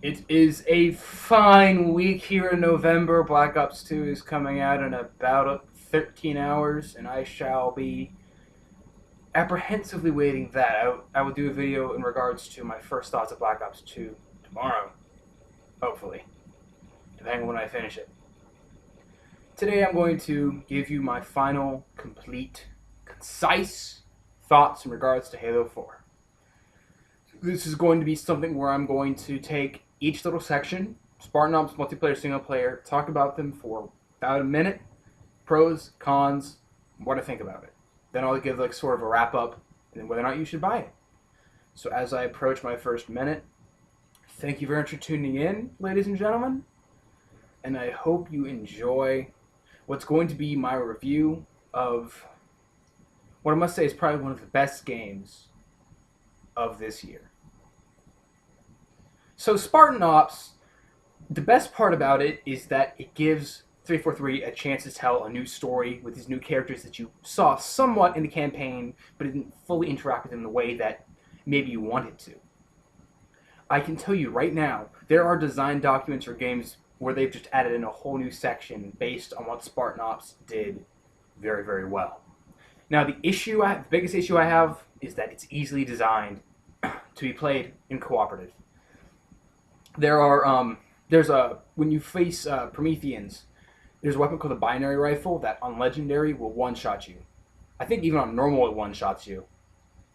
It is a fine week here in November. Black Ops 2 is coming out in about 13 hours, and I shall be apprehensively waiting that. I will do a video in regards to my first thoughts of Black Ops 2 tomorrow, hopefully, depending on when I finish it. Today I'm going to give you my final, complete, concise thoughts in regards to Halo 4. This is going to be something where I'm going to take each little section, Spartan Ops, multiplayer, single player, talk about them for about a minute, pros, cons, what I think about it. Then I'll give like sort of a wrap up and whether or not you should buy it. So as I approach my first minute, thank you very much for tuning in, ladies and gentlemen, and I hope you enjoy what's going to be my review of what I must say is probably one of the best games of this year. So Spartan Ops, the best part about it is that it gives 343 a chance to tell a new story with these new characters that you saw somewhat in the campaign, but didn't fully interact with them in the way that maybe you wanted to. I can tell you right now, there are design documents for games where they've just added in a whole new section based on what Spartan Ops did very, very well. Now, the biggest issue I have is that it's easily designed to be played in cooperative. When you face Prometheans, there's a weapon called a binary rifle that on legendary will one-shot you. I think even on normal it one-shots you,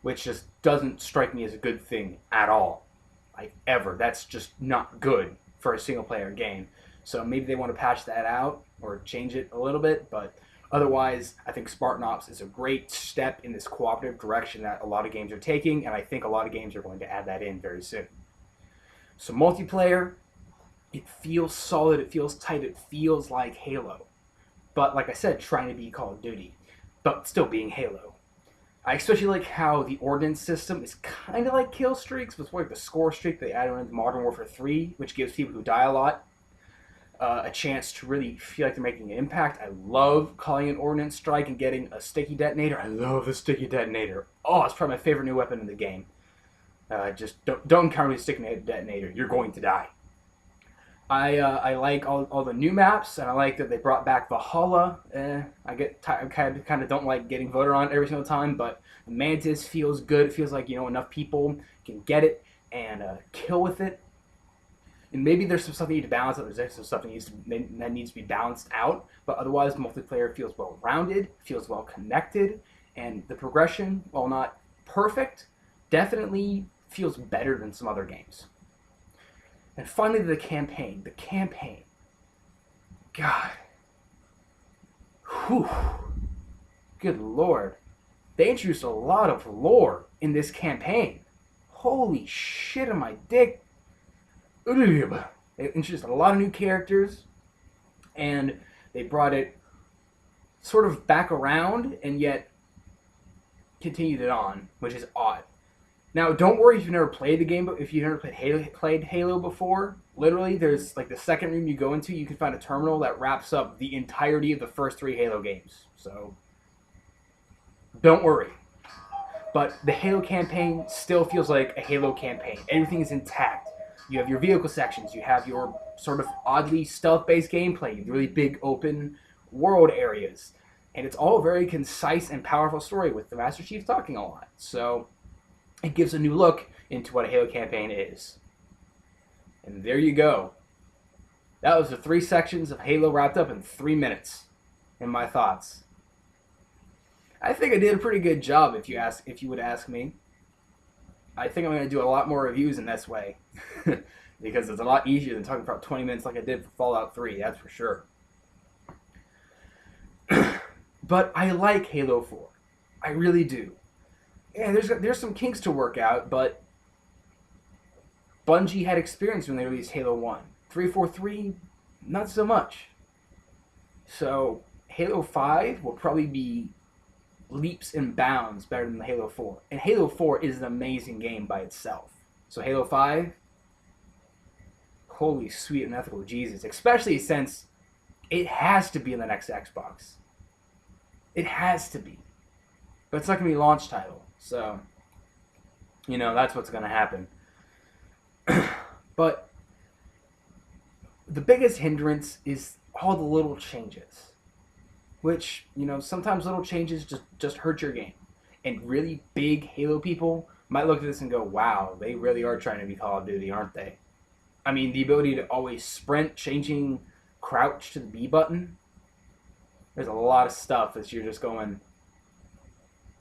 which just doesn't strike me as a good thing at all. Like, ever. That's just not good for a single-player game. So maybe they want to patch that out or change it a little bit, but otherwise, I think Spartan Ops is a great step in this cooperative direction that a lot of games are taking, and I think a lot of games are going to add that in very soon. So multiplayer, it feels solid, it feels tight, it feels like Halo. But like I said, trying to be Call of Duty, but still being Halo. I especially like how the ordnance system is kind of like kill streaks, but it's more like the score streak they added into Modern Warfare 3, which gives people who die a lot a chance to really feel like they're making an impact. I love calling an ordnance strike and getting a sticky detonator. I love the sticky detonator. Oh, it's probably my favorite new weapon in the game. Just don't encounter the sticky detonator. You're going to die. I like all the new maps, and I like that they brought back Valhalla. I kind of don't like getting voted on every single time, but Mantis feels good. It feels like enough people can get it and kill with it. And maybe there's some stuff that need to balance out. There's some stuff that needs to be balanced out. But otherwise, the multiplayer feels well-rounded, feels well-connected, and the progression, while not perfect, definitely feels better than some other games. And finally, the campaign. The campaign. God. Whew. Good Lord. They introduced a lot of lore in this campaign. Holy shit on my dick. They introduced a lot of new characters, and they brought it sort of back around, and yet continued it on, which is odd. Now, don't worry if you've never played the game, but if you've never played Halo before, literally, there's like the second room you go into, you can find a terminal that wraps up the entirety of the first 3 Halo games. So, don't worry. But the Halo campaign still feels like a Halo campaign. Everything is intact. You have your vehicle sections, you have your sort of oddly stealth-based gameplay, really big open world areas, and it's all a very concise and powerful story with the Master Chief talking a lot. So it gives a new look into what a Halo campaign is. And there you go. That was the 3 sections of Halo wrapped up in 3 minutes in my thoughts. I think I did a pretty good job if you would ask me. I think I'm going to do a lot more reviews in this way because it's a lot easier than talking for 20 minutes like I did for Fallout 3, that's for sure. But I like Halo 4. I really do. Yeah, there's some kinks to work out, but Bungie had experience when they released Halo 1. 343, not so much. So Halo 5 will probably be leaps and bounds better than the Halo 4. And Halo 4 is an amazing game by itself. So Halo 5, holy sweet and ethical Jesus. Especially since it has to be in the next Xbox. It has to be. But it's not going to be a launch title. So, that's what's going to happen. But the biggest hindrance is all the little changes, which, sometimes little changes just hurt your game. And really big Halo people might look at this and go, wow, they really are trying to be Call of Duty, aren't they? I mean, the ability to always sprint, changing crouch to the B button. There's a lot of stuff that you're just going,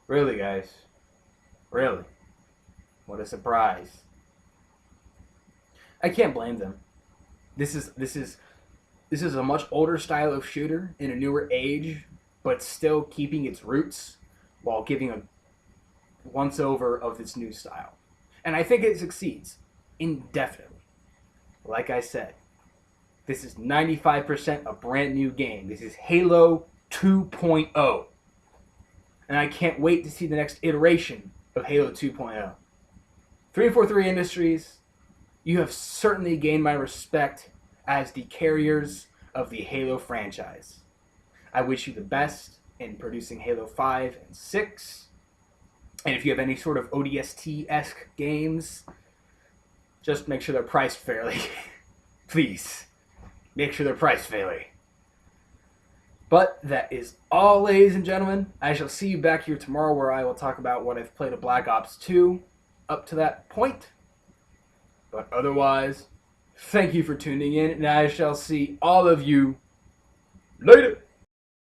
really, guys? Really? What a surprise. I can't blame them. This is a much older style of shooter in a newer age, but still keeping its roots while giving a once over of this new style. And I think it succeeds indefinitely. Like I said, this is 95% a brand new game. This is Halo 2.0. And I can't wait to see the next iteration of Halo 2.0. 343 Industries, you have certainly gained my respect as the carriers of the Halo franchise. I wish you the best in producing Halo 5 and 6. And if you have any sort of ODST-esque games, just make sure they're priced fairly. Please, make sure they're priced fairly. But that is all, ladies and gentlemen. I shall see you back here tomorrow where I will talk about what I've played of Black Ops 2 up to that point. But otherwise, thank you for tuning in, and I shall see all of you later.